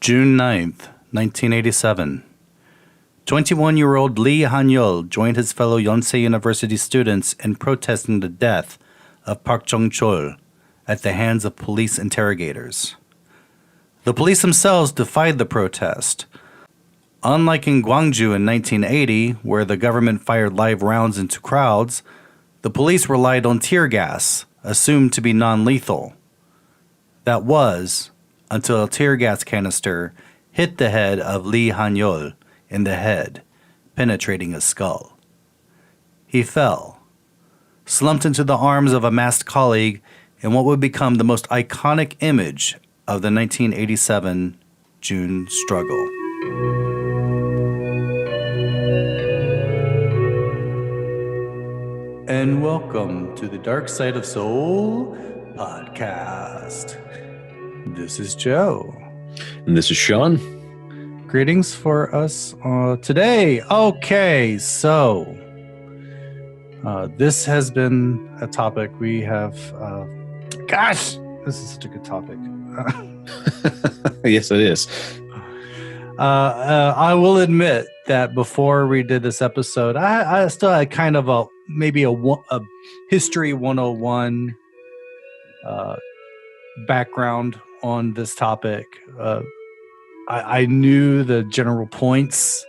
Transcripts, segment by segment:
June 9th, 1987. 21-year-old Lee Han-yeol joined his fellow Yonsei University students in protesting the death of Park Jeong-chol at the hands of police interrogators. The police themselves defied the protest. Unlike in Gwangju in 1980, where the government fired live rounds into crowds, the police relied on tear gas, assumed to be non-lethal. That was, until a tear gas canister hit the head of Lee Han-yeol in the head, penetrating his skull. He fell, slumped into the arms of a masked colleague in what would become the most iconic image of the 1987 June struggle. And welcome to the Dark Side of Seoul podcast. This is Joe. And this is Sean. Greetings for us today. Okay, so this has been a topic we have. Gosh, this is such a good topic. Yes, it is. I will admit that before we did this episode, I still had kind of a history 101 background on this topic. I knew the general points,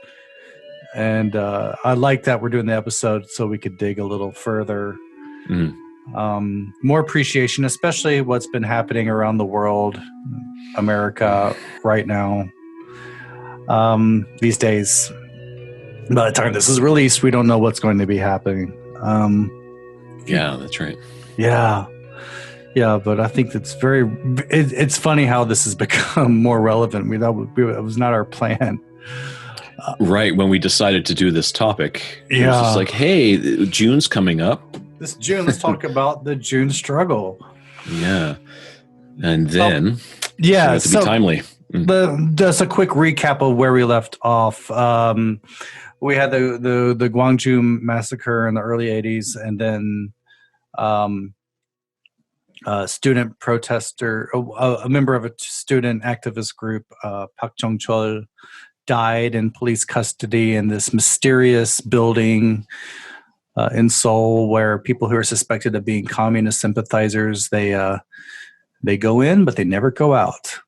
and I like that we're doing the episode so we could dig a little further. More appreciation, especially what's been happening around the world, America right now. These days, by the time this is released, we don't know what's going to be happening. Yeah, that's right. Yeah, but I think it's it's funny how this has become more relevant. It was not our plan. Right, when we decided to do this topic, it was Yeah. just like, hey, June's coming up. This June, let's talk about the June struggle. Yeah. And then Yeah, we have to be timely. Just a quick recap of where we left off. We had the Gwangju massacre in the early 80s, and then student protester, a member of a student activist group, Park Jeong-chol, died in police custody in this mysterious building in Seoul, where people who are suspected of being communist sympathizers, they go in, but they never go out.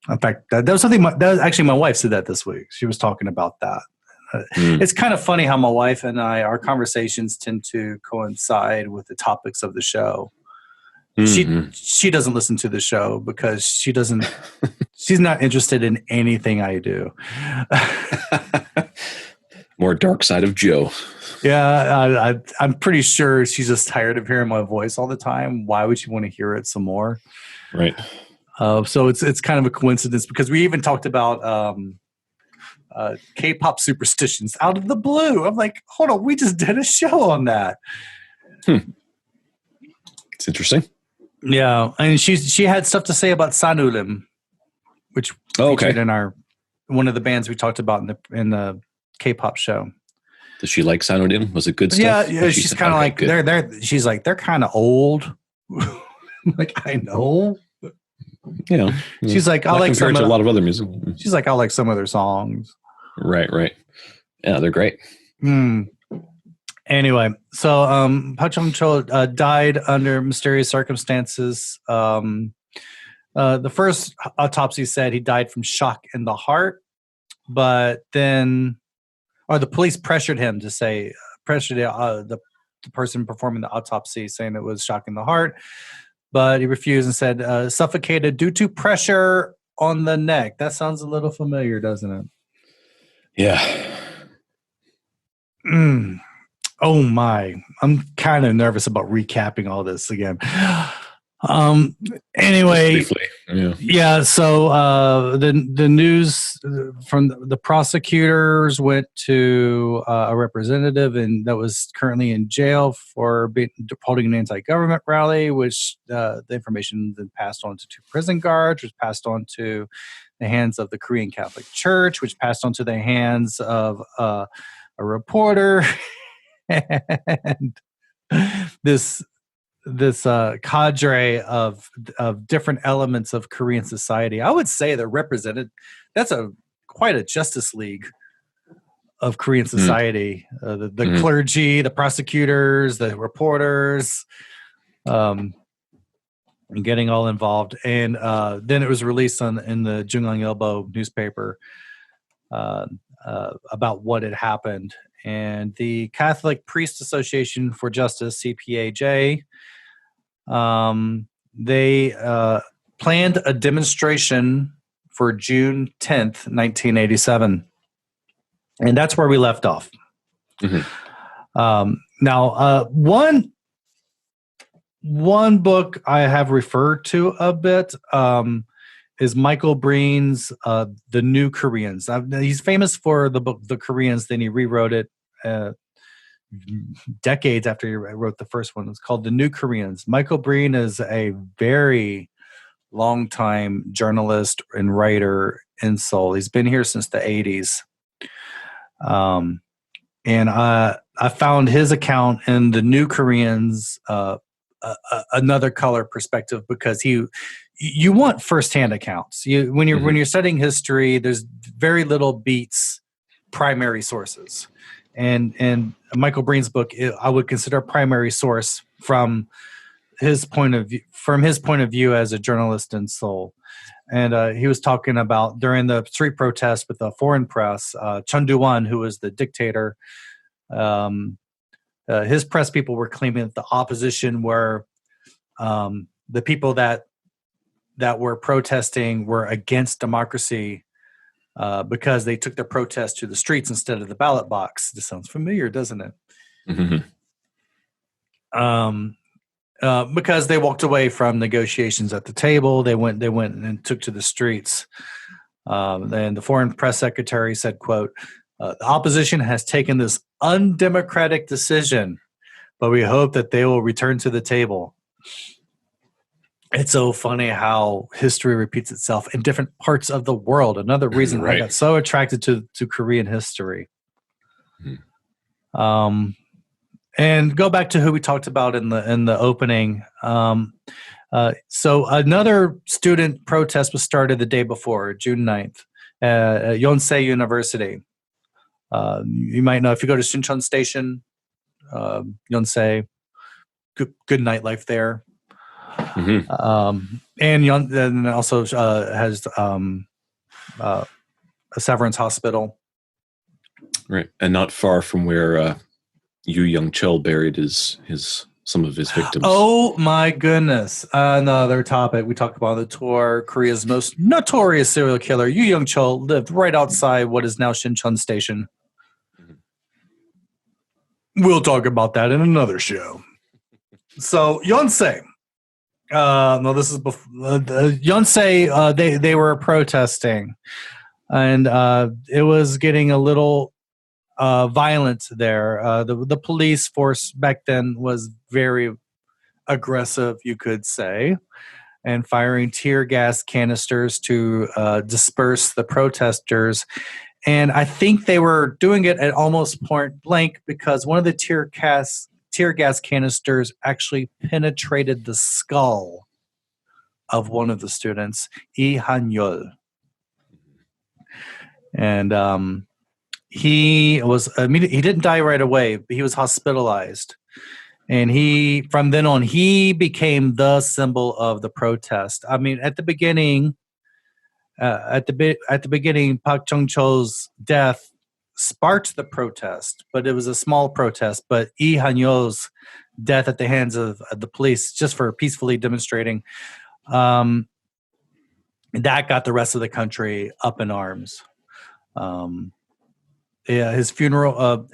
In fact, that was something. Actually, my wife said that this week. She was talking about that. It's kind of funny how my wife and our conversations tend to coincide with the topics of the show. She doesn't listen to the show because she's not interested in anything I do. More dark side of Joe. Yeah, I'm pretty sure she's just tired of hearing my voice all the time. Why would she want to hear it some more? Right. So it's kind of a coincidence because we even talked about K-pop superstitions out of the blue. I'm like, hold on, we just did a show on that. It's interesting. Yeah, and she had stuff to say about Sanulim, which featured in one of the bands we talked about in the K-pop show. Does she like Sanodim? Was it good stuff? Yeah, she's kind of like she's like they're kind of old. Like, I know. Yeah, she's like, I like compared to a lot of other music. She's like, I like some of their songs. Right. Yeah, they're great. Anyway, so Park Jeong-chol died under mysterious circumstances. The first autopsy said he died from shock in the heart, but then, the police pressured him to say, the person performing the autopsy, saying it was shock in the heart, but he refused and said suffocated due to pressure on the neck. That sounds a little familiar, doesn't it? Yeah. Oh my, I'm kind of nervous about recapping all this again. Anyway, yeah. So the news from the prosecutors went to a representative, and that was currently in jail for holding an anti-government rally, which the information then passed on to two prison guards, which passed on to the hands of the Korean Catholic Church, which passed on to the hands of a reporter. And this cadre of different elements of Korean society. I would say they're represented. That's quite a Justice League of Korean society. The clergy, the prosecutors, the reporters, and getting all involved. And then it was released in the Jungang-ilbo newspaper about what had happened. And the Catholic Priest Association for Justice, CPAJ, they planned a demonstration for June 10th, 1987. And that's where we left off. Now, one book I have referred to a bit is Michael Breen's The New Koreans. He's famous for the book The Koreans, then he rewrote it decades after he wrote the first one. It's called The New Koreans. Michael Breen is a very long-time journalist and writer in Seoul. He's been here since the 80s. And I found his account in The New Koreans another color perspective, because you want firsthand accounts. When you're studying history, there's very little beats primary sources, and Michael Breen's book I would consider a primary source from his point of view as a journalist in Seoul. And he was talking about during the street protest with the foreign press, Chun Do-won, who was the dictator. His press people were claiming that the opposition were the people that were protesting were against democracy because they took the protest to the streets instead of the ballot box. This sounds familiar, doesn't it? Because they walked away from negotiations at the table. They went and took to the streets. And the foreign press secretary said, quote, "The opposition has taken this undemocratic decision, but we hope that they will return to the table." It's so funny how history repeats itself in different parts of the world. Another reason I got so attracted to Korean history. And go back to who we talked about in the opening. So another student protest was started the day before, June 9th, at Yonsei University. You might know if you go to Sinchon Station, Yonsei, good nightlife there. And also has a Severance Hospital. Right. And not far from where Yu Young-chul buried some of his victims. Oh my goodness. Another topic we talked about on the tour. Korea's most notorious serial killer, Yu Young-chul, lived right outside what is now Sinchon Station. We'll talk about that in another show. So Yonsei. No, this is before Yonsei. They were protesting, and it was getting a little violent there. The police force back then was very aggressive, you could say, and firing tear gas canisters to disperse the protesters. And I think they were doing it at almost point blank, because one of the tear gas canisters actually penetrated the skull of one of the students, Lee Han-yeol. And he didn't die right away, but he was hospitalized. And from then on, he became the symbol of the protest. I mean, at the beginning, Park Jeong-chol's death sparked the protest, but it was a small protest. But Lee Han-yeol's death at the hands of the police, just for peacefully demonstrating, that got the rest of the country up in arms. His funeral.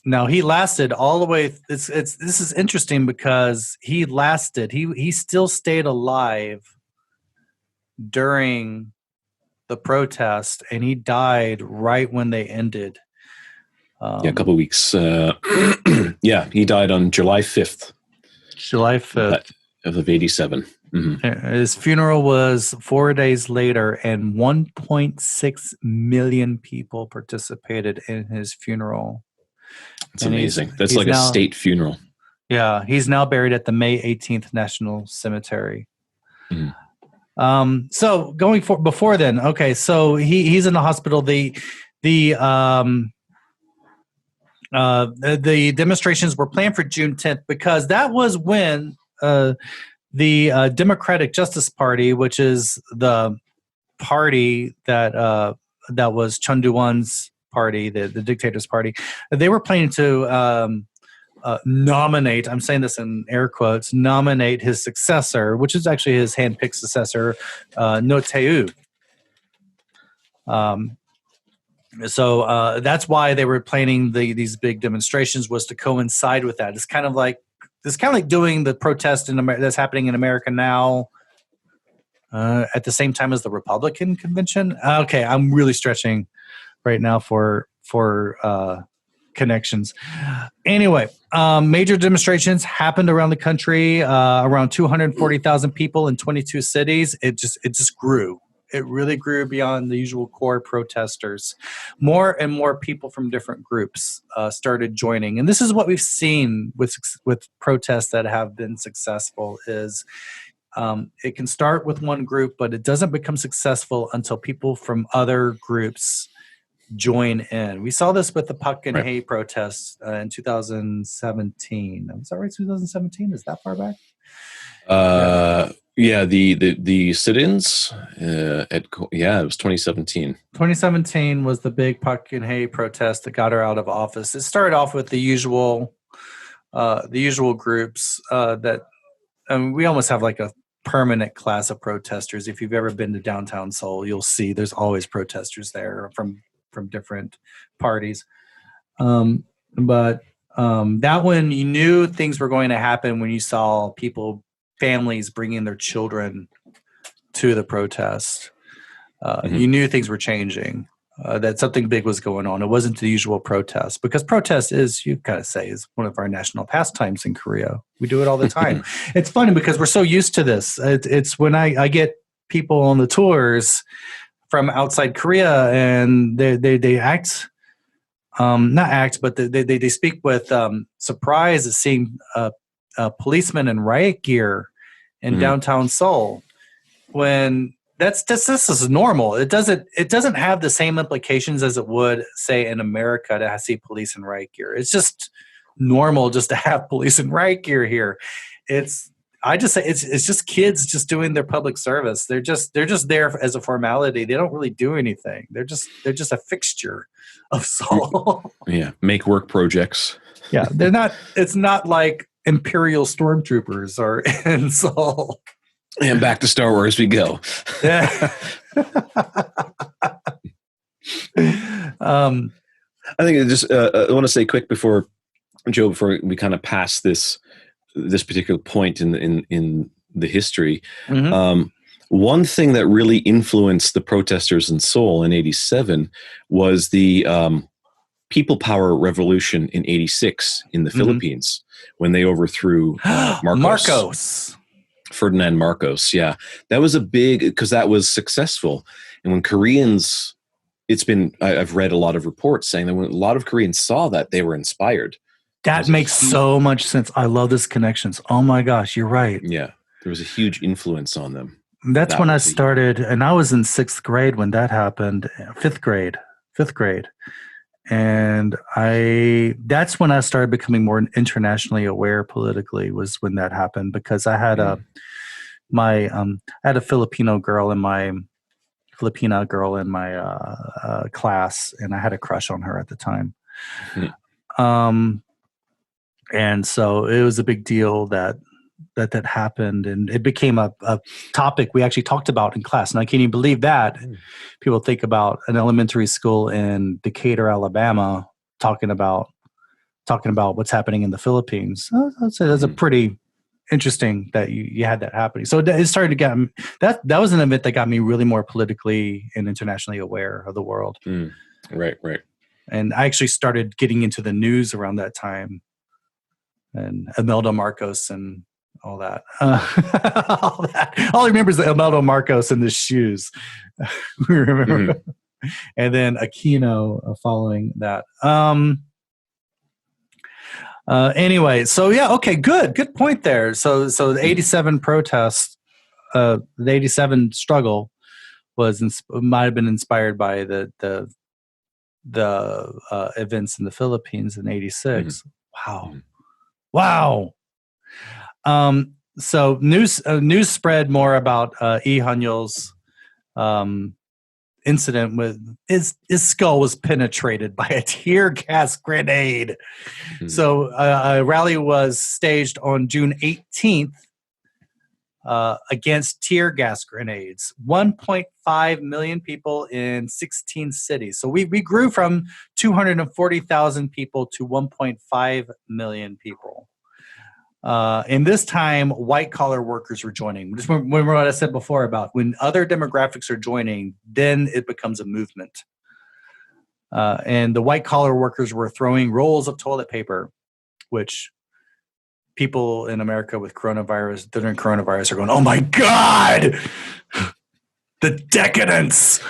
Now he lasted all the way. This is interesting because he lasted. He still stayed alive during the protest, and he died right when they ended. A couple of weeks. He died on July 5th. July 5th. Of 87. Mm-hmm. His funeral was 4 days later, and 1.6 million people participated in his funeral. That's amazing. That's like a state funeral. Yeah, he's now buried at the May 18th National Cemetery. Mhm. So going for before then, okay, so he's in the hospital. The demonstrations were planned for June 10th because that was when the Democratic Justice Party, which is the party that was Chun Doo-won's party, the dictator's party, they were planning to nominate, I'm saying this in air quotes, nominate his successor, which is actually his handpicked successor, No Tae-woo. So that's why they were planning these big demonstrations, was to coincide with that. It's kind of like doing the protest that's happening in America now at the same time as the Republican convention. Okay, I'm really stretching right now for connections. Anyway, major demonstrations happened around the country. Around 240,000 people in 22 cities. It just grew. It really grew beyond the usual core protesters. More and more people from different groups started joining, and this is what we've seen with protests that have been successful. Is it can start with one group, but it doesn't become successful until people from other groups join in. We saw this with the Puck and Hay protests in 2017. Is that right? 2017? Is that far back? Yeah, the sit-ins it was 2017. 2017 was the big Puck and Hay protest that got her out of office. It started off with the usual groups that we almost have like a permanent class of protesters. If you've ever been to downtown Seoul, you'll see there's always protesters there from different parties. But that one, you knew things were going to happen when you saw families bringing their children to the protest. You knew things were changing, that something big was going on. It wasn't the usual protest, because protest is, you gotta say, is one of our national pastimes in Korea. We do it all the time. It's funny because we're so used to this. It's when I get people on the tours from outside Korea, and they act, not act, but they speak with surprise at seeing policemen in riot gear in downtown Seoul. When this is normal. It doesn't have the same implications as it would, say, in America to see police in riot gear. It's just normal just to have police in riot gear here. I just say it's just kids just doing their public service. They're just there as a formality. They don't really do anything. They're just a fixture of Seoul. Yeah, make work projects. Yeah, they're not. It's not like Imperial stormtroopers are in Seoul. And back to Star Wars we go. Yeah. I think I want to say quick before we kind of pass this particular point in the history. One thing that really influenced the protesters in Seoul in '87 was the People Power Revolution in '86 in the Philippines, when they overthrew Marcos. Ferdinand Marcos. Yeah, that was because that was successful. And when Koreans, I've read a lot of reports saying that when a lot of Koreans saw that, they were inspired. That makes so much sense. I love this connections. Oh my gosh, you're right. Yeah, there was a huge influence on them. That's when I started, and I was in 6th grade when that happened. 5th grade. And that's when I started becoming more internationally aware politically, was when that happened, because I had a Filipina girl in my class, and I had a crush on her at the time. And so it was a big deal that happened, and it became a topic we actually talked about in class. And I can't even believe that people think about an elementary school in Decatur, Alabama, talking about what's happening in the Philippines. I'd say that's a pretty interesting that you had that happening. So it started to get that was an event that got me really more politically and internationally aware of the world. Right. And I actually started getting into the news around that time, and Imelda Marcos and all that. All I remember is the Imelda Marcos and the shoes. We remember. And then Aquino following that. Anyway, so yeah, okay, good point there. So the '87 protest, the '87 struggle might have been inspired by the events in the Philippines in '86. Mm-hmm. Wow. So news spread more about Lee Han-yeol's incident with his skull was penetrated by a tear gas grenade. Mm-hmm. So a rally was staged on June 18th against tear gas grenades. 1.5 million people in 16 cities. So we grew from 240,000 people to 1.5 million people. And this time, white-collar workers were joining. Just remember what I said before about when other demographics are joining, then it becomes a movement. And the white-collar workers were throwing rolls of toilet paper, which people in America with coronavirus, during coronavirus, are going, oh my God, the decadence.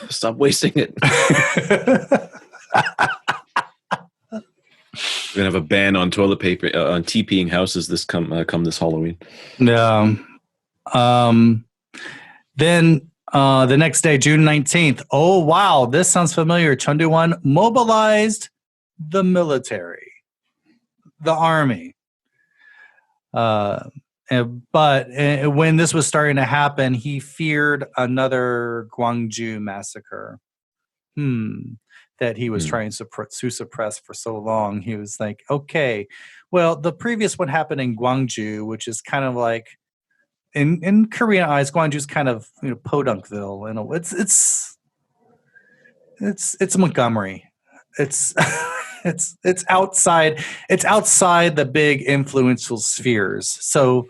Stop wasting it. We're gonna have a ban on toilet paper on TPing houses this come this Halloween. Yeah. Then the next day, June 19th. Oh wow, this sounds familiar. Chundu-won mobilized the military, the army. But when this was starting to happen, he feared another Gwangju massacre. That he was trying to suppress for so long. He was like, okay, well, the previous one happened in Gwangju, which is kind of like in Korean eyes, Gwangju is kind of Podunkville, and it's Montgomery. It's it's outside the big influential spheres. So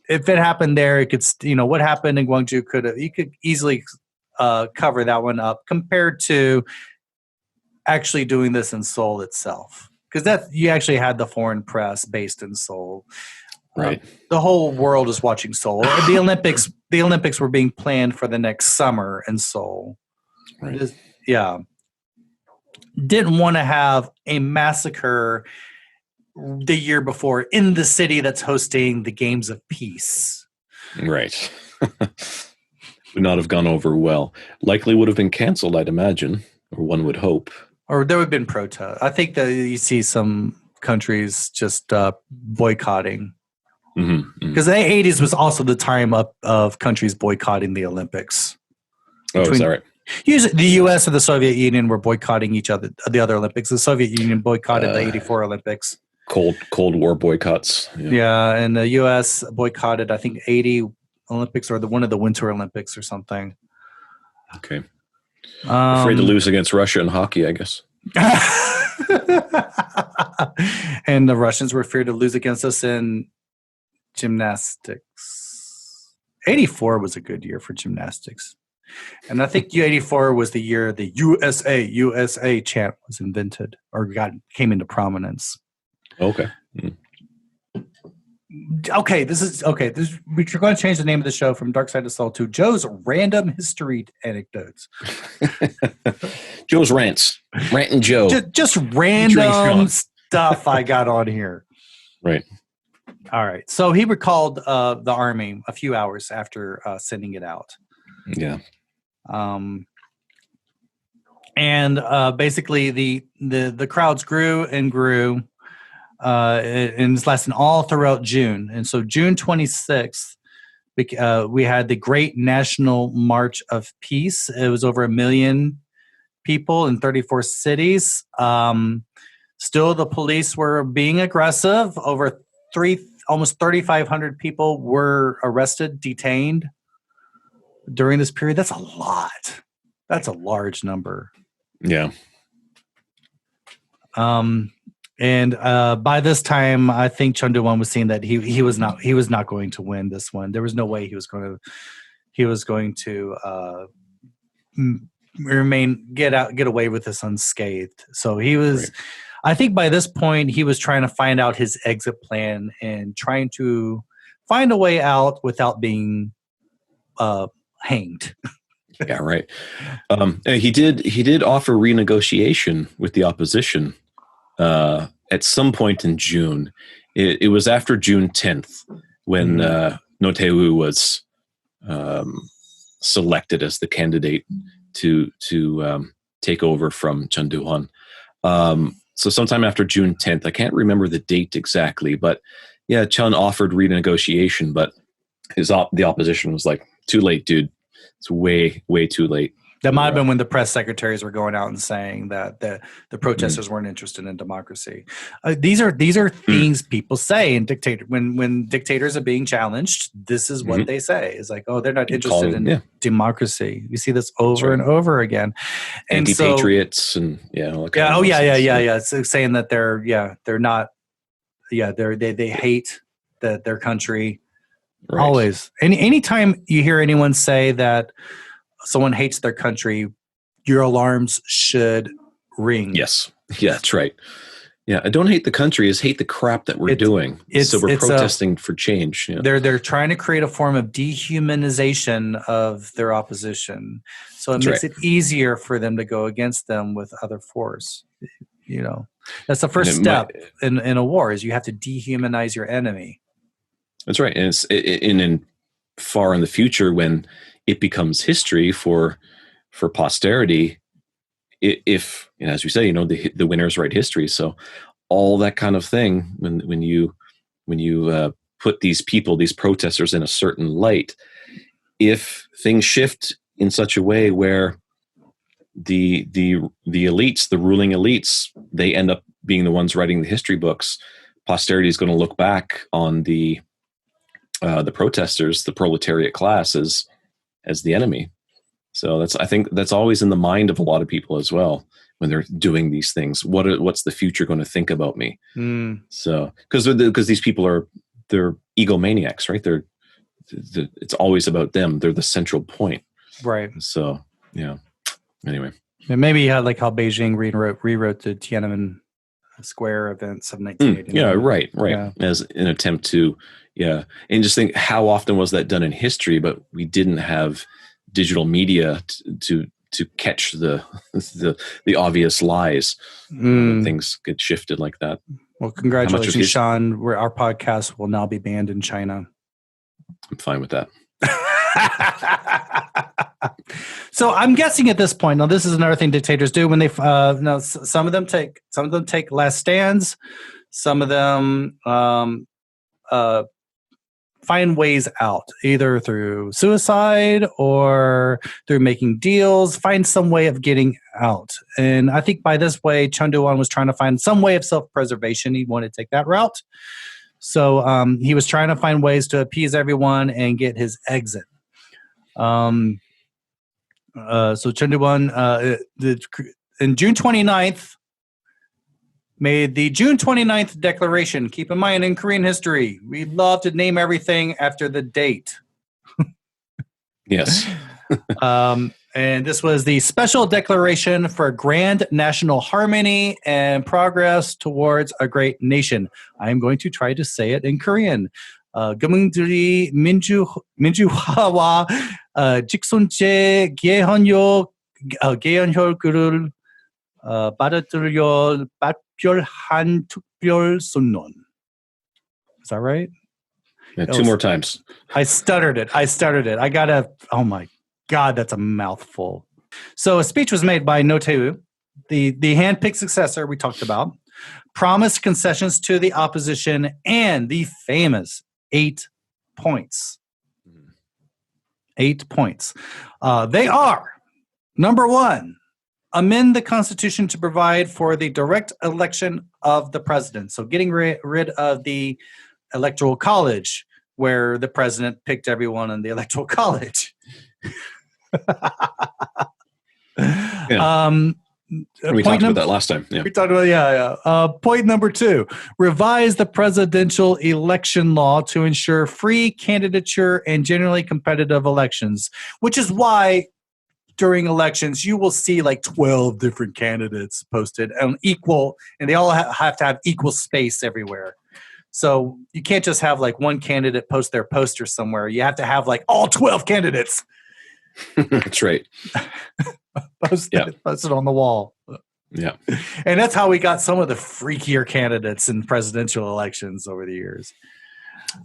if it happened there, it could what happened in Gwangju you could easily cover that one up compared to actually doing this in Seoul itself, because that you actually had the foreign press based in Seoul. Right. The whole world is watching Seoul. The Olympics were being planned for the next summer in Seoul. Right. Didn't want to have a massacre the year before in the city that's hosting the Games of Peace. Right. Would not have gone over well. Likely would have been canceled, I'd imagine, or one would hope. Or there would have been protests. I think that you see some countries just boycotting. Because the 80s was also the time of countries boycotting the Olympics. Is that right? Usually the U.S. and the Soviet Union were boycotting each other, the other Olympics. The Soviet Union boycotted the 84 Olympics. Cold War boycotts. Yeah, and the U.S. boycotted, I think, 80 Olympics or one of the Winter Olympics or something. Okay. Afraid to lose against Russia in hockey, I guess. And the Russians were afraid to lose against us in gymnastics. 84 was a good year for gymnastics. And I think 84 was the year the USA chant was invented or came into prominence. Okay. Okay, we're going to change the name of the show from Dark Side of Soul to Joe's Random History Anecdotes. Joe's Rants. Rant and Joe. Just random stuff I got on here. Right. All right. So he recalled the army a few hours after sending it out. Yeah. And basically the crowds grew and grew. And it's lasting all throughout June. And so June 26th, we had the Great National March of Peace. It was over 1 million people in 34 cities. Still, the police were being aggressive. Almost 3,500 people were arrested, detained during this period. That's a lot. That's a large number. Yeah. And by this time, I think Chundu-won was seeing that he was not going to win this one. There was no way he was going to get away with this unscathed. So he was. Right. I think by this point he was trying to find out his exit plan and trying to find a way out without being hanged. Yeah, right. And he did offer renegotiation with the opposition. And at some point in June. It was after June 10th when No Tae-woo was selected as the candidate to take over from Chun Doo-hwan. So sometime after June 10th, I can't remember the date exactly, but yeah, Chun offered renegotiation, but the opposition was like, too late, dude. It's way, way too late. That might have been when the press secretaries were going out and saying that the protesters weren't interested in democracy. These are things people say in dictator when dictators are being challenged. This is what they say. It's like, oh, they're not interested in democracy. You see this over and over again. And anti-patriots and all that kind of nonsense. So saying that they're not. Yeah, they hate their country. Right. Always. Anytime you hear anyone say that someone hates their country, your alarms should ring. Yes. Yeah, that's right. Yeah, I don't hate the country, is hate the crap that we're doing. So we're protesting for change. Yeah. They're trying to create a form of dehumanization of their opposition. So it makes it easier for them to go against them with other force. That's the first step in a war, is you have to dehumanize your enemy. That's right. And it's in far in the future, when it becomes history for posterity, if as we say, the winners write history. So all that kind of thing, when you put these people, these protesters, in a certain light, if things shift in such a way where the elites, the ruling elites, they end up being the ones writing the history books, posterity is going to look back on the protesters, the proletariat class, as the enemy. So I think that's always in the mind of a lot of people as well when they're doing these things. What's the future going to think about me? So because these people they're egomaniacs, right? It's always about them. They're the central point, right? So anyway, and maybe like how Beijing rewrote the Tiananmen Square events of 1989. Yeah, right. Yeah. As an attempt to, and just think how often was that done in history, but we didn't have digital media to catch the obvious lies when things get shifted like that. Well, congratulations, Sean. Our podcast will now be banned in China. I'm fine with that. So I'm guessing at this point, now this is another thing dictators do when they some of them take last stands, some of them find ways out, either through suicide or through making deals, find some way of getting out. And I think by this way, Chun Doo-hwan was trying to find some way of self-preservation. He wanted to take that route. So he was trying to find ways to appease everyone and get his exit. So Chun Doo-hwan, in June 29th, made the June 29th declaration. Keep in mind, in Korean history, we love to name everything after the date. Yes. And this was the special declaration for grand national harmony and progress towards a great nation. I'm going to try to say it in Korean. 금융주의 민주화와 직선제 개헌혁을 받아들여 발표한 특별선언. Is that right? Yeah, two more times. I stuttered it. Oh my God, that's a mouthful. So a speech was made by No Tae-woo, the handpicked successor we talked about, promised concessions to the opposition, and the famous 8 points. 8 points. They are, number 1, amend the Constitution to provide for the direct election of the president. So getting rid of the Electoral College, where the president picked everyone in the Electoral College. We talked about that last time. Yeah. We talked about, point number 2, revise the presidential election law to ensure free candidature and generally competitive elections, which is why during elections you will see like 12 different candidates posted and they all have to have equal space everywhere. So you can't just have like one candidate post their poster somewhere. You have to have like all 12 candidates. That's right. Posted on the wall. Yeah. And that's how we got some of the freakier candidates in presidential elections over the years.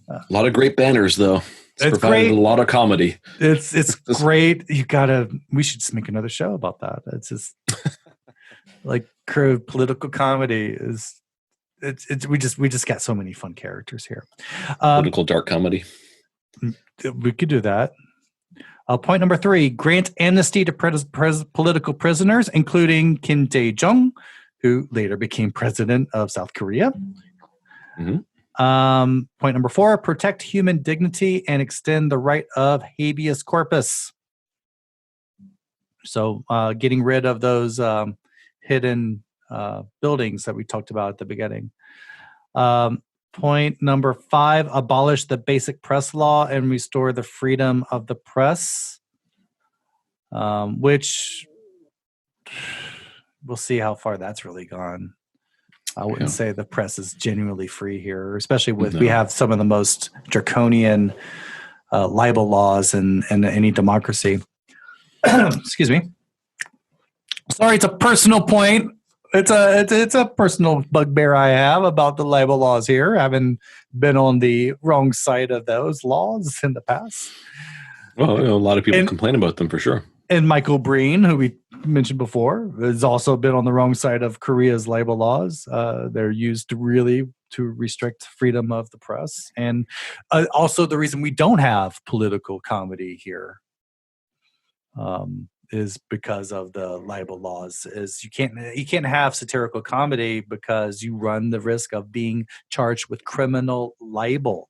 A lot of great banners, though. It's provided great. a lot of comedy. It's great. We should just make another show about that. It's just like political comedy is. We just got so many fun characters here. Political dark comedy. We could do that. Point number 3, grant amnesty to political prisoners, including Kim Dae-jung, who later became president of South Korea. Mm-hmm. Point number 4, protect human dignity and extend the right of habeas corpus. So getting rid of those hidden buildings that we talked about at the beginning. Point number 5, abolish the basic press law and restore the freedom of the press, which we'll see how far that's really gone. I wouldn't say the press is genuinely free here, especially with we have some of the most draconian libel laws in any democracy. Excuse me. Sorry, it's a personal point. It's a personal bugbear I have about the libel laws here, having been on the wrong side of those laws in the past. Well, a lot of people complain about them for sure. And Michael Breen, who we mentioned before, has also been on the wrong side of Korea's libel laws. They're used to restrict freedom of the press, and also the reason we don't have political comedy here. Is because of the libel laws. Is you can't have satirical comedy because you run the risk of being charged with criminal libel.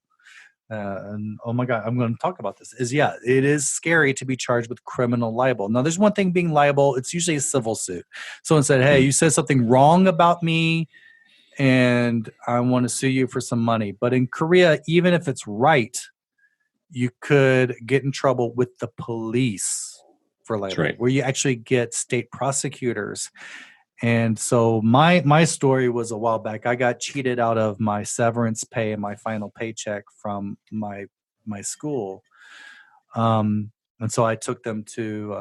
And oh my God, I'm going to talk about this. It is scary to be charged with criminal libel. Now, there's one thing being libel; it's usually a civil suit. Someone said, "Hey, you said something wrong about me, and I want to sue you for some money." But in Korea, even if it's right, you could get in trouble with the police. For libel, right. Where you actually get state prosecutors. And so my story was a while back. I got cheated out of my severance pay and my final paycheck from my school. And so I took them to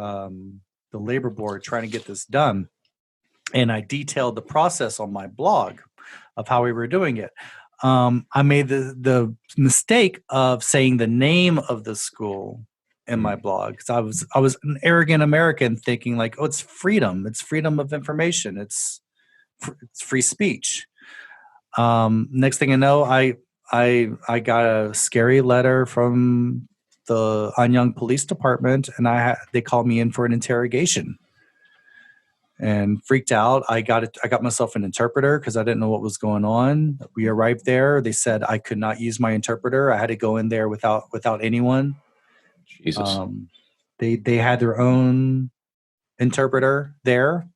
the labor board trying to get this done. And I detailed the process on my blog of how we were doing it. I made the mistake of saying the name of the school in my blog, because I was an arrogant American thinking like, oh, it's freedom of information, it's free speech. Next thing I know, I got a scary letter from the Anyang Police Department, and they called me in for an interrogation. And freaked out. I got myself an interpreter because I didn't know what was going on. We arrived there. They said I could not use my interpreter. I had to go in there without anyone. Jesus. They had their own interpreter there,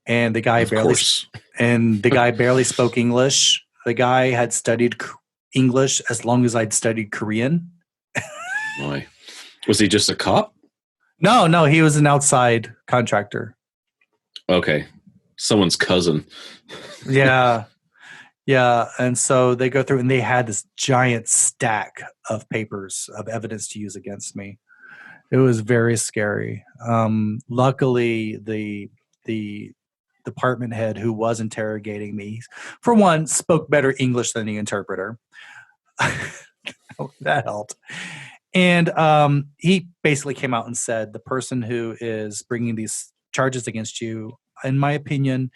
and the guy barely spoke English. The guy had studied English as long as I'd studied Korean. Why? Was he just a cop? No, he was an outside contractor. Okay, someone's cousin. Yeah. Yeah, and so they go through, and they had this giant stack of papers of evidence to use against me. It was very scary. Luckily, the department head who was interrogating me, for one, spoke better English than the interpreter. That helped. And he basically came out and said, the person who is bringing these charges against you, in my opinion,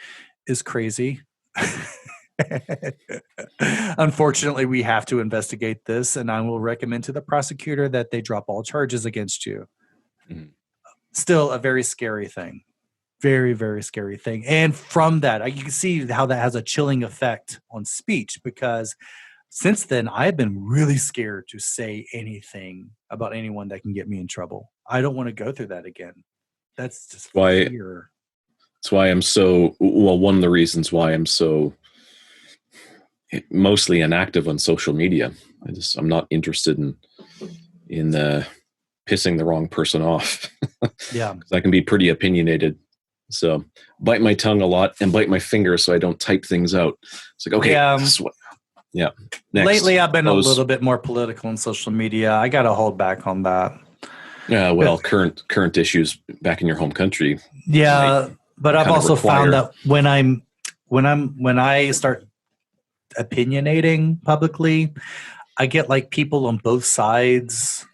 is crazy. Unfortunately, we have to investigate this, and I will recommend to the prosecutor that they drop all charges against you. Mm-hmm. Still a very scary thing. Very, very scary thing. And from that, you can see how that has a chilling effect on speech, because since then, I've been really scared to say anything about anyone that can get me in trouble. I don't want to go through that again. That's just fear. That's why I'm so, one of the reasons why I'm so mostly inactive on social media. I'm not interested in pissing the wrong person off. Yeah. Because I can be pretty opinionated. So bite my tongue a lot and bite my finger so I don't type things out. It's like, okay, yeah. Next. Lately, I've been a little bit more political on social media. I got to hold back on that. Yeah, well, current issues back in your home country. Yeah, But I've kind of also found require. that when I start opinionating publicly, I get like people on both sides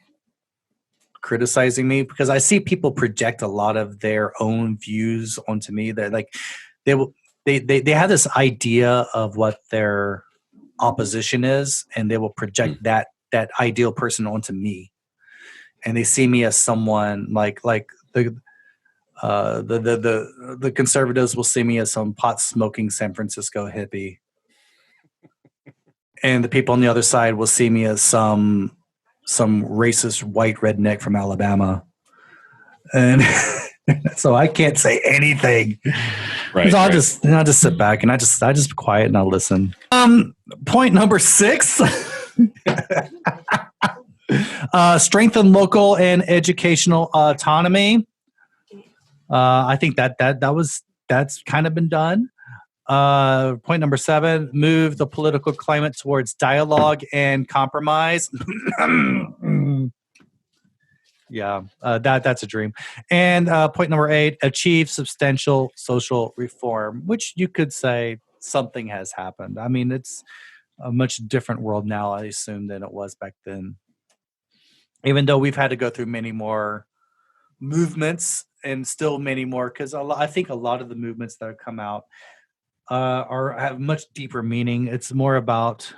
criticizing me because I see people project a lot of their own views onto me. They're like they will they have this idea of what their opposition is, and they will project that ideal person onto me, and they see me as someone like the conservatives will see me as some pot smoking San Francisco hippie, and the people on the other side will see me as some racist white redneck from Alabama, and so I can't say anything. Right. So I'll Right. just sit back and I just be quiet and I'll listen. Point number 6. Strengthen local and educational autonomy. I think that's kind of been done. Point number 7, move the political climate towards dialogue and compromise. Yeah, that's a dream. And point number 8, achieve substantial social reform, which you could say something has happened. I mean, it's a much different world now, I assume, than it was back then. Even though we've had to go through many more movements and still many more, because I think a lot of the movements that have come out have much deeper meaning. It's more about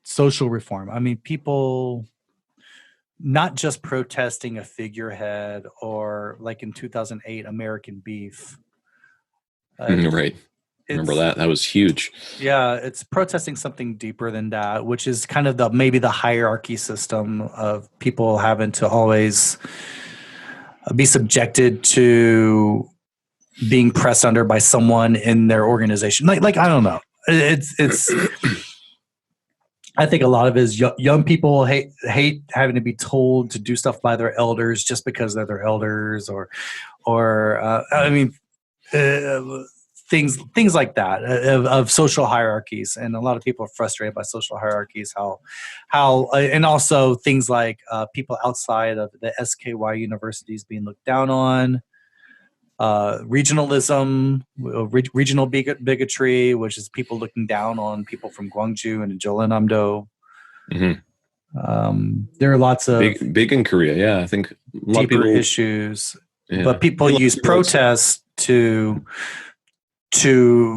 social reform. I mean, people not just protesting a figurehead or like in 2008 American Beef. Right. Remember that? That was huge. Yeah, it's protesting something deeper than that, which is kind of maybe the hierarchy system of people having to always be subjected to being pressed under by someone in their organization. Like I don't know. It's I think a lot of it is young people hate having to be told to do stuff by their elders just because they're their elders, or I mean, things like that of social hierarchies, and a lot of people are frustrated by social hierarchies. How and also things like people outside of the SKY universities being looked down on. Regionalism, regional bigotry, which is people looking down on people from Gwangju and Jeollanam-do. There are lots of big in Korea. Yeah, I think a lot deeper of people, issues, but people use protests to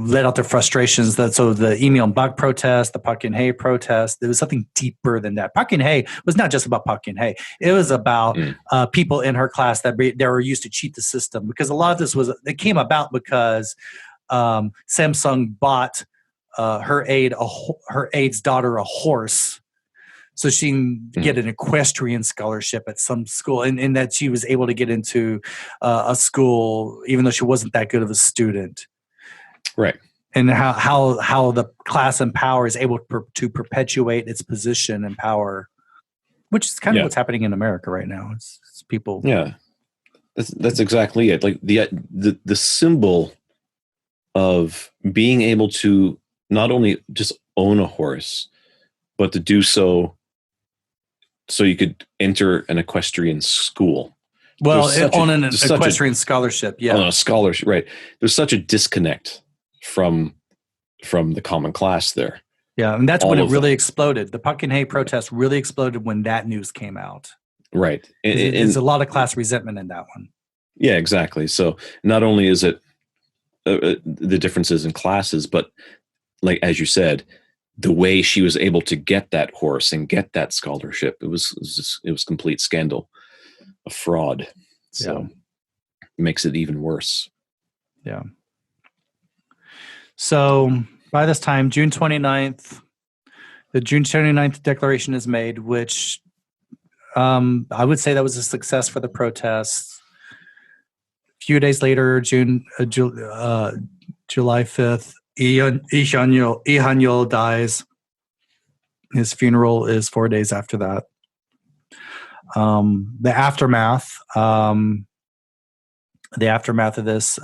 let out their frustrations. So the Lee Han-yeol protest, the Park Geun-hye protest, there was something deeper than that. Park Geun-hye was not just about Park Geun-hye. It was about people in her class that were used to cheat the system, because a lot of this came about because Samsung bought her aide's daughter a horse, so she can get an equestrian scholarship at some school, and that she was able to get into a school even though she wasn't that good of a student. Right. And how the class in power is able to perpetuate its position and power, which is kind of what's happening in America right now. It's people. Yeah, that's exactly it. Like the symbol of being able to not only just own a horse, but to do so you could enter an equestrian school. Well, on an equestrian scholarship, yeah. On a scholarship, right. There's such a disconnect from the common class there. Yeah, and that's when it really exploded. The Park Geun-hye protest really exploded when that news came out. Right. And there's a lot of class resentment in that one. Yeah, exactly. So not only is it the differences in classes, but like, as you said, the way she was able to get that horse and get that scholarship, it was complete scandal, a fraud. So it makes it even worse. Yeah. So by this time, June 29th, the June 29th declaration is made, which I would say that was a success for the protests. A few days later, July 5th, Lee Han-yeol dies. His funeral is 4 days after that. The aftermath of this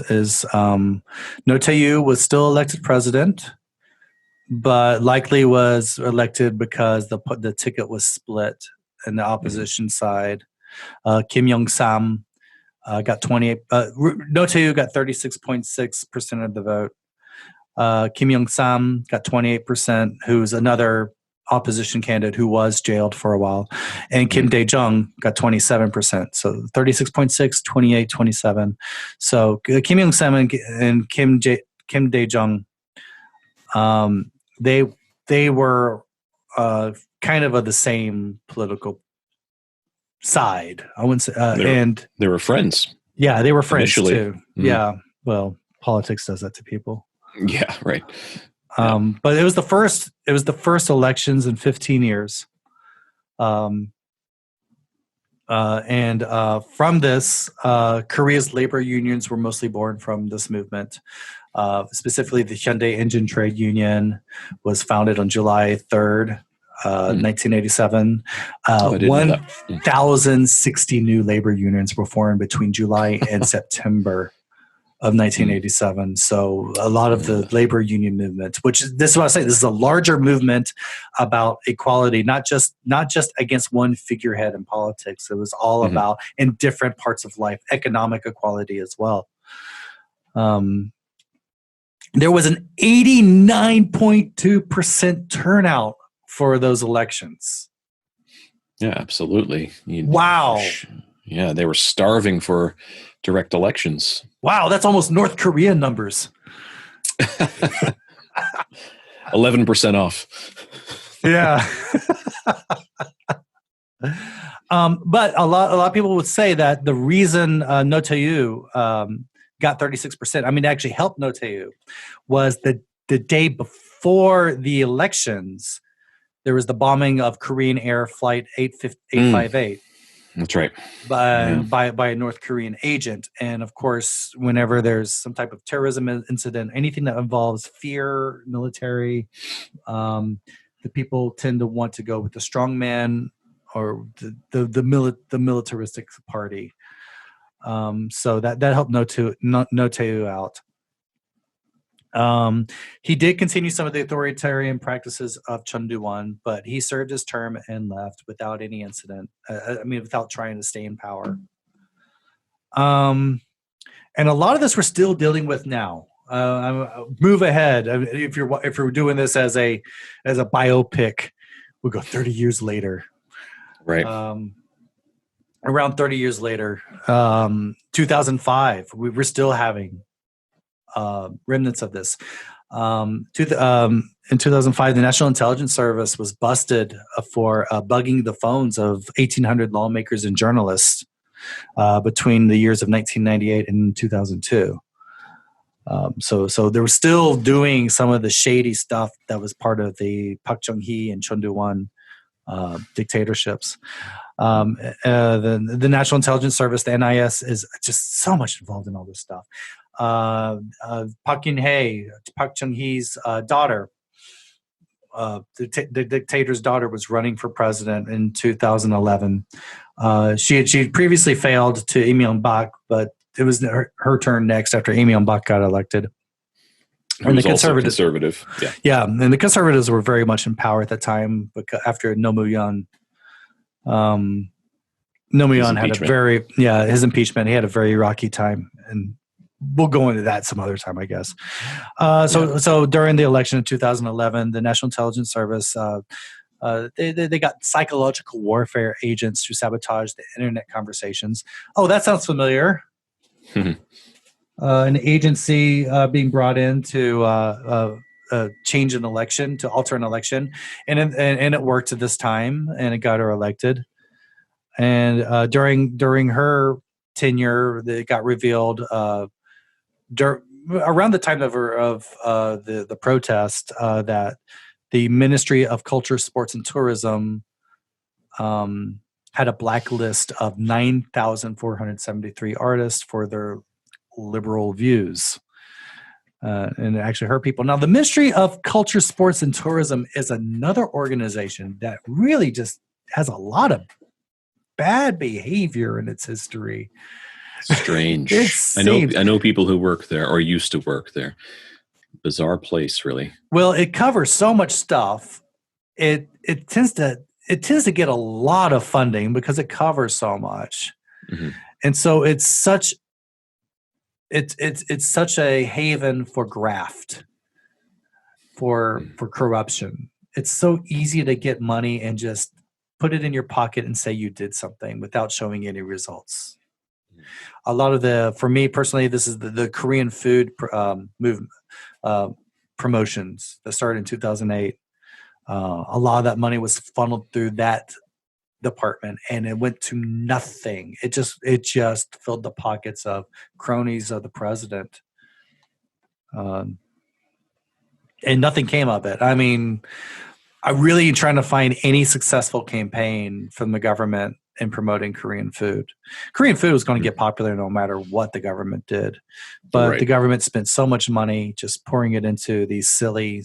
is No Tae-yu was still elected president, but likely was elected because the ticket was split in the opposition side. Kim Young-sam got 28. No Tae-woo got 36.6% of the vote. Kim Young-sam got 28%, who's another opposition candidate who was jailed for a while. And Kim Dae-jung got 27%. So 36.6, 28, 27. So Kim Young-sam and Kim Dae-jung, they were kind of the same political side. I wouldn't say, and they were friends. Yeah, they were friends initially. too. Yeah, well, politics does that to people. Yeah, right. But it was the first elections in 15 years. And from this, Korea's labor unions were mostly born from this movement. Specifically, the Hyundai Engine Trade Union was founded on July 3rd, 1987. 1,060 new labor unions were formed between July and September of 1987. So a lot of the labor union movement, which this is what I say, this is a larger movement about equality, not just against one figurehead in politics. It was all about in different parts of life, economic equality as well. There was an 89.2% turnout for those elections. Yeah, absolutely. Wow. Yeah, they were starving for direct elections. Wow, that's almost North Korean numbers. 11% off. Yeah. But a lot of people would say that the reason No Tae-woo got 36%, I mean, it actually helped No Tae-woo, was the day before the elections, there was the bombing of Korean Air Flight 858. That's right. By a North Korean agent. And of course, whenever there's some type of terrorism incident, anything that involves fear, military, the people tend to want to go with the strong man or the militaristic party. So that helped No Tae-woo out. He did continue some of the authoritarian practices of Chun Doo-won, but he served his term and left without any incident. Without trying to stay in power. And a lot of this we're still dealing with now. Move ahead. If you're doing this as a biopic, we'll go 30 years later. Right. Around 30 years later, 2005, we were still having remnants of this. In 2005, the National Intelligence Service was busted for bugging the phones of 1,800 lawmakers and journalists between the years of 1998 and 2002. So they were still doing some of the shady stuff that was part of the Park Chung-hee and Chun Doo-won dictatorships. The National Intelligence Service, the NIS, is just so much involved in all this stuff. Park Geun-hye, Park Chung-hee's daughter, the dictator's daughter, was running for president in 2011. She had previously failed to Lee Myung-bak, but it was her turn next after Lee Myung-bak got elected. And the conservative. Yeah, and the conservatives were very much in power at that time. Because after No Mu-yeon, had his impeachment. He had a very rocky time, and we'll go into that some other time, I guess. So during the election of 2011, the National Intelligence Service, they got psychological warfare agents to sabotage the internet conversations. Oh, that sounds familiar. An agency being brought in to change an election, to alter an election, and it worked at this time, and it got her elected. And during her tenure, it got revealed around the time of the protest that the Ministry of Culture, Sports, and Tourism had a blacklist of 9,473 artists for their liberal views. And it actually hurt people. Now, the Ministry of Culture, Sports, and Tourism is another organization that really just has a lot of bad behavior in its history. Strange. I know people who work there or used to work there. Bizarre place, really. Well, it covers so much stuff. It tends to get a lot of funding because it covers so much. And so it's such a haven for graft, for corruption. It's so easy to get money and just put it in your pocket and say you did something without showing any results. A lot of for me personally, this is the Korean food movement promotions that started in 2008. A lot of that money was funneled through that department, and it went to nothing. It just filled the pockets of cronies of the president, and nothing came of it. I mean, I'm really trying to find any successful campaign from the government in promoting Korean food. Korean food was going to get popular no matter what the government did, but the government spent so much money just pouring it into these silly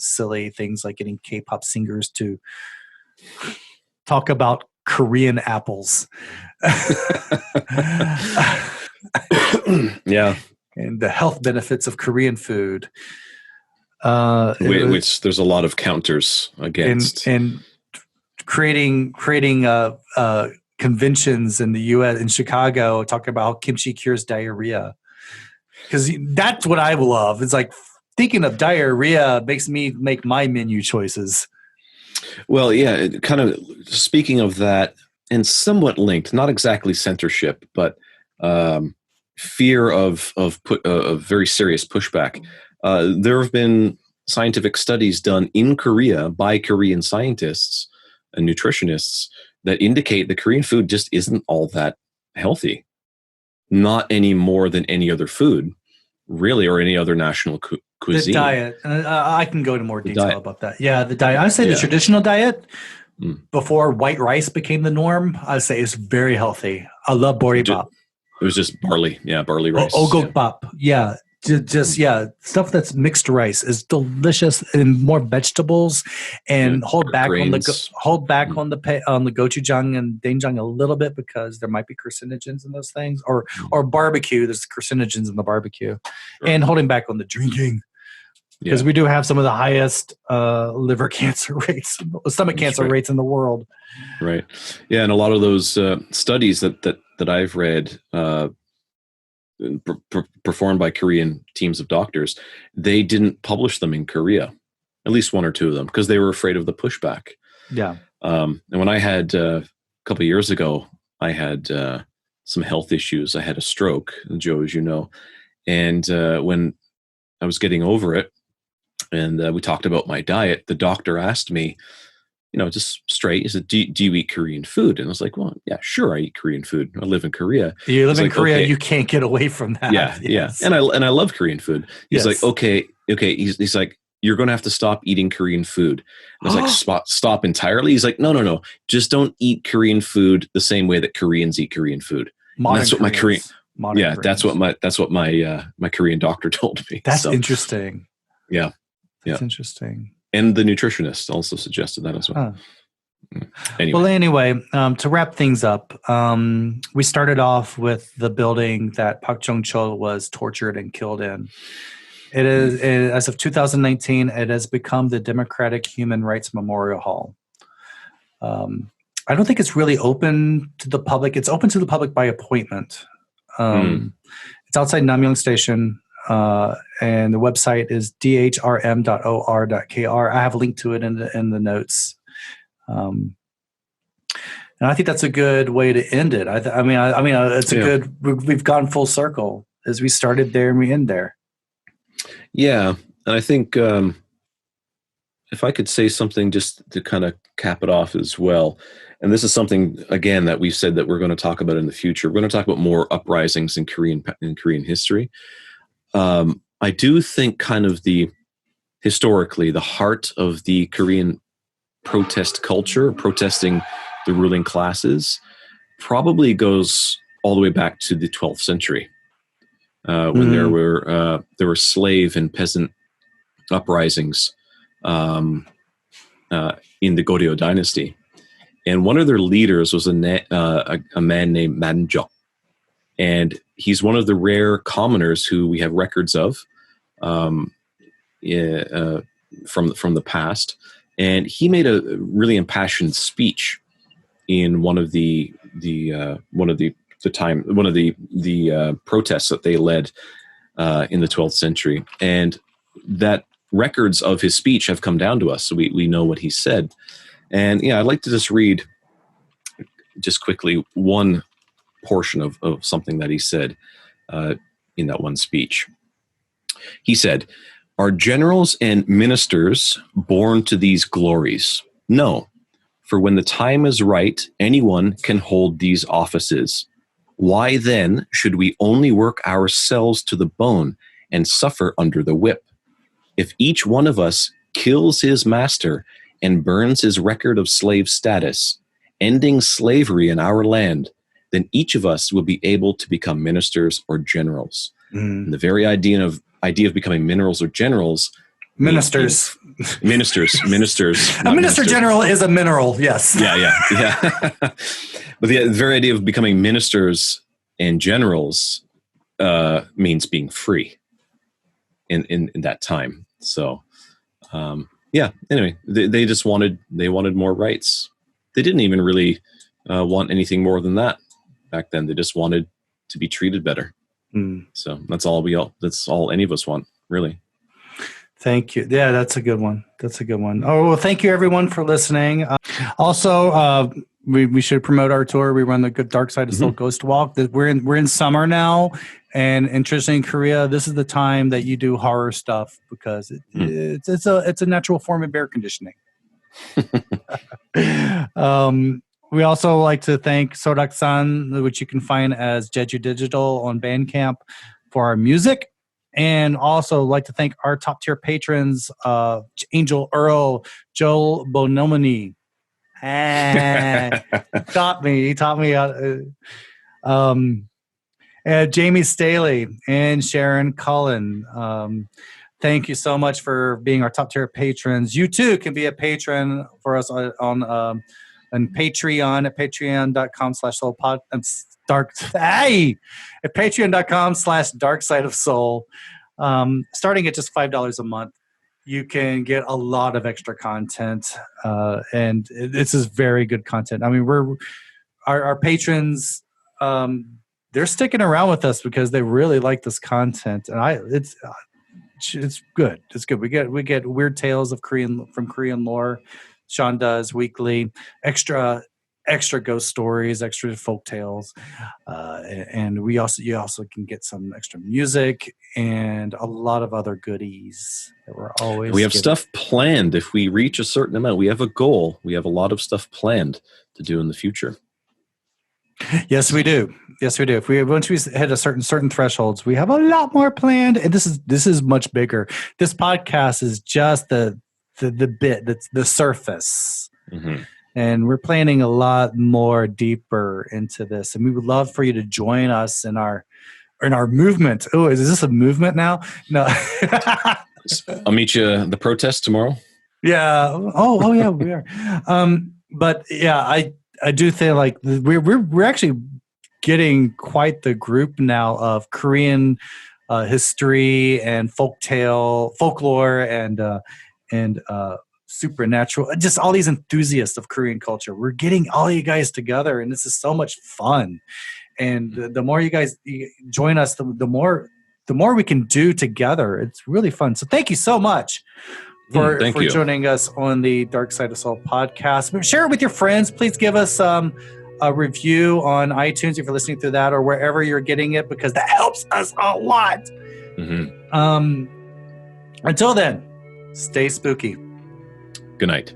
things like getting K-pop singers to talk about Korean apples. Yeah. And the health benefits of Korean food. Which there's a lot of counters against. And creating conventions in the U.S. in Chicago talking about how kimchi cures diarrhea. Because that's what I love. It's like thinking of diarrhea makes me make my menu choices. Well, yeah, kind of speaking of that, and somewhat linked, not exactly censorship, but fear of very serious pushback. There have been scientific studies done in Korea by Korean scientists and nutritionists that indicate that Korean food just isn't all that healthy. Not any more than any other food, really, or any other national cuisine. The diet. I can go into more detail about that. Yeah, the diet. I'd say the traditional diet, before white rice became the norm, I'd say is very healthy. I love boribap. It was just barley. Yeah, barley rice. Ogokbap. Yeah. Stuff that's mixed rice is delicious, and more vegetables, and hold back on the gochujang and doenjang a little bit because there might be carcinogens in those things, or barbecue. There's carcinogens in the barbecue, and holding back on the drinking because we do have some of the highest liver cancer rates, stomach cancer rates in the world. Right. Yeah, and a lot of those studies that I've read. Performed by Korean teams of doctors, they didn't publish them in Korea, at least one or two of them, because they were afraid of the pushback. Yeah. And when I had a couple of years ago, I had some health issues. I had a stroke, Joe, as you know, and when I was getting over it, and we talked about my diet, the doctor asked me, just straight, he said, do you eat Korean food? And I was like, well, yeah, sure, I eat Korean food. I live in Korea. You live in Korea, you can't get away from that. Yeah, yes. And I love Korean food. He's like, okay. He's like, you're going to have to stop eating Korean food. And I was like, stop entirely? He's like, no. Just don't eat Korean food the same way that Koreans eat Korean food. That's what my Korean. That's what my Korean doctor told me. That's interesting. Yeah. That's interesting. And the nutritionist also suggested that as well. Anyway, to wrap things up, we started off with the building that Park Jeong-chol was tortured and killed in. It is, as of 2019, it has become the Democratic Human Rights Memorial Hall. I don't think it's really open to the public. It's open to the public by appointment. It's outside Namyong Station. And the website is dhrm.or.kr. I have a link to it in the notes. And I think that's a good way to end it. I mean, it's a good. We've gone full circle as we started there and we end there. Yeah, and I think if I could say something just to kind of cap it off as well, and this is something again that we've said that we're going to talk about in the future. We're going to talk about more uprisings in Korean history. I do think kind of historically, the heart of the Korean protest culture, protesting the ruling classes, probably goes all the way back to the 12th century, when there were slave and peasant uprisings in the Goryeo dynasty, and one of their leaders was a man named Manjok. And he's one of the rare commoners who we have records of from the past. And he made a really impassioned speech in one of the one of the protests that they led in the 12th century, and that records of his speech have come down to us, so we know what he said. And I'd like to just read just quickly one portion of something that he said in that one speech. He said, "Are generals and ministers born to these glories? No, for when the time is right, anyone can hold these offices. Why then should we only work ourselves to the bone and suffer under the whip? If each one of us kills his master and burns his record of slave status, ending slavery in our land, then each of us will be able to become ministers or generals." And the very idea of becoming minerals or generals. Ministers. Ministers. A minister general is a mineral, yes. Yeah. But the very idea of becoming ministers and generals means being free in that time. So, anyway, they just wanted more rights. They didn't even really want anything more than that back then. They just wanted to be treated better. So that's all any of us want, really. Thank you. Yeah, that's a good one. Oh, well, thank you everyone for listening. Also, we should promote our tour. We run the Good Dark Side of Seoul Ghost Walk. We're in summer now, and interesting in Korea, this is the time that you do horror stuff because it's a natural form of air conditioning. We also like to thank Sodak-san, which you can find as Jeju Digital on Bandcamp, for our music. And also like to thank our top tier patrons, Angel Earl, Joel Bonomini. He taught me. Jamie Staley and Sharon Cullen. Thank you so much for being our top tier patrons. You too can be a patron for us on Patreon at patreon.com/soulpod. At patreon.com/dark side of soul. Starting at just $5 a month, you can get a lot of extra content, and this is very good content. I mean, our patrons, they're sticking around with us because they really like this content, and it's good. It's good. We get weird tales of Korean lore. Sean does weekly, extra ghost stories, extra folk tales, and you also can get some extra music and a lot of other goodies that we're always. We have stuff planned. If we reach a certain amount, we have a goal. We have a lot of stuff planned to do in the future. Yes, we do. If once we hit a certain thresholds, we have a lot more planned. And this is much bigger. This podcast is just the bit that's the surface. Mm-hmm. And we're planning a lot more deeper into this. And we would love for you to join us in our movement. Oh, is this a movement now? No. I'll meet you at the protest tomorrow. Yeah. Oh yeah, we are. But yeah, I do think like we're actually getting quite the group now of Korean history and folklore and supernatural, just all these enthusiasts of Korean culture. We're getting all you guys together, and this is so much fun. And the more you guys join us, the more we can do together. It's really fun. So thank you so much for joining us on the Dark Side of Soul podcast. Share it with your friends. Please give us a review on iTunes if you're listening through that or wherever you're getting it, because that helps us a lot. Mm-hmm. Until then, stay spooky. Good night.